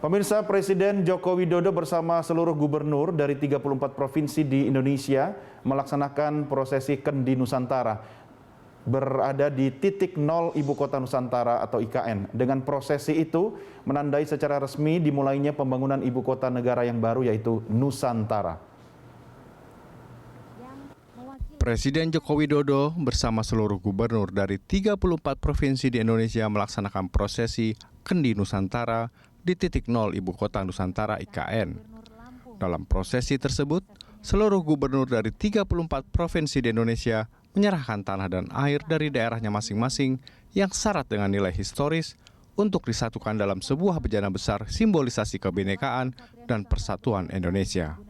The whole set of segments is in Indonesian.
Pemirsa, Presiden Joko Widodo bersama seluruh gubernur dari 34 provinsi di Indonesia melaksanakan prosesi Kendi Nusantara berada di titik nol Ibu Kota Nusantara atau IKN. Dengan prosesi itu menandai secara resmi dimulainya pembangunan Ibu Kota Negara yang baru yaitu Nusantara. Presiden Joko Widodo bersama seluruh gubernur dari 34 provinsi di Indonesia melaksanakan prosesi Kendi Nusantara di titik nol Ibu Kota Nusantara IKN. Dalam prosesi tersebut, seluruh gubernur dari 34 provinsi di Indonesia menyerahkan tanah dan air dari daerahnya masing-masing yang syarat dengan nilai historis untuk disatukan dalam sebuah bejana besar simbolisasi kebinekaan dan persatuan Indonesia.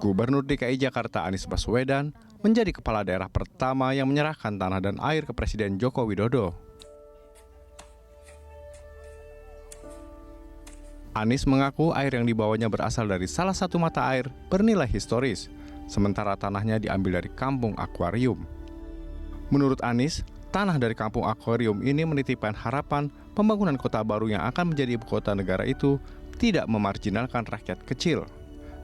Gubernur DKI Jakarta Anies Baswedan menjadi kepala daerah pertama yang menyerahkan tanah dan air ke Presiden Joko Widodo. Anies mengaku air yang dibawanya berasal dari salah satu mata air bernilai historis, sementara tanahnya diambil dari kampung akuarium. Menurut Anies, tanah dari kampung akuarium ini menitipkan harapan pembangunan kota baru yang akan menjadi ibu kota negara itu tidak memarginalkan rakyat kecil.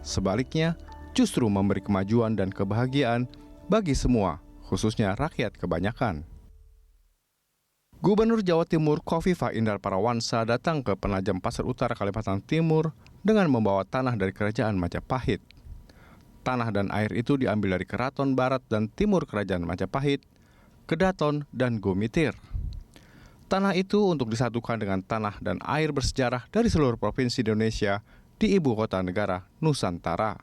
Sebaliknya, justru memberi kemajuan dan kebahagiaan bagi semua, khususnya rakyat kebanyakan. Gubernur Jawa Timur Khofifah Indar Parawansa datang ke Penajam Pasar Utara, Kalimantan Timur dengan membawa tanah dari Kerajaan Majapahit. Tanah dan air itu diambil dari Keraton Barat dan Timur Kerajaan Majapahit, Kedaton, dan Gomitir. Tanah itu untuk disatukan dengan tanah dan air bersejarah dari seluruh provinsi di Indonesia di Ibu Kota Negara Nusantara.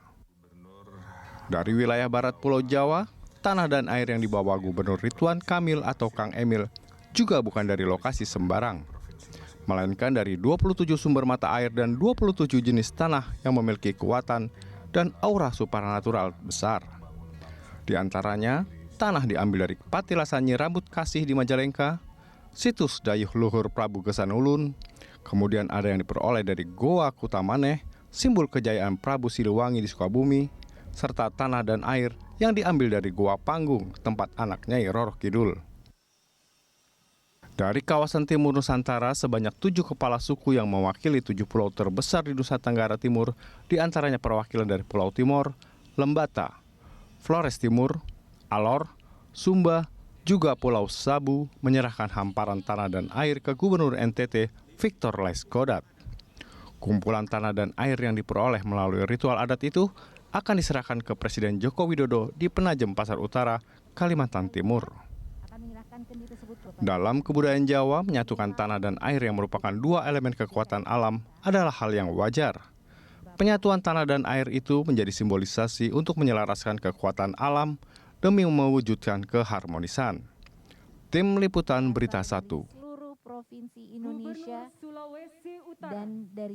Dari wilayah barat Pulau Jawa, tanah dan air yang dibawa Gubernur Ridwan Kamil atau Kang Emil juga bukan dari lokasi sembarang, melainkan dari 27 sumber mata air dan 27 jenis tanah yang memiliki kekuatan dan aura supranatural besar. Di antaranya, tanah diambil dari Patilasan Nyi Rambut Kasih di Majalengka, situs Dayuh Luhur Prabu Gesan Ulun, kemudian ada yang diperoleh dari Goa Kutamaneh, simbol kejayaan Prabu Siliwangi di Sukabumi, serta tanah dan air yang diambil dari Goa Panggung, tempat anak Nyai Roro Kidul. Dari kawasan timur Nusantara, sebanyak 7 kepala suku yang mewakili 7 pulau terbesar di Nusa Tenggara Timur, diantaranya perwakilan dari Pulau Timor, Lembata, Flores Timur, Alor, Sumba, juga Pulau Sabu, menyerahkan hamparan tanah dan air ke Gubernur NTT Victor Laiskodat. Kumpulan tanah dan air yang diperoleh melalui ritual adat itu akan diserahkan ke Presiden Joko Widodo di Penajam Pasar Utara, Kalimantan Timur. Dalam kebudayaan Jawa, menyatukan tanah dan air yang merupakan dua elemen kekuatan alam adalah hal yang wajar. Penyatuan tanah dan air itu menjadi simbolisasi untuk menyelaraskan kekuatan alam demi mewujudkan keharmonisan. Tim Liputan Berita 1. Seluruh provinsi Indonesia dan dari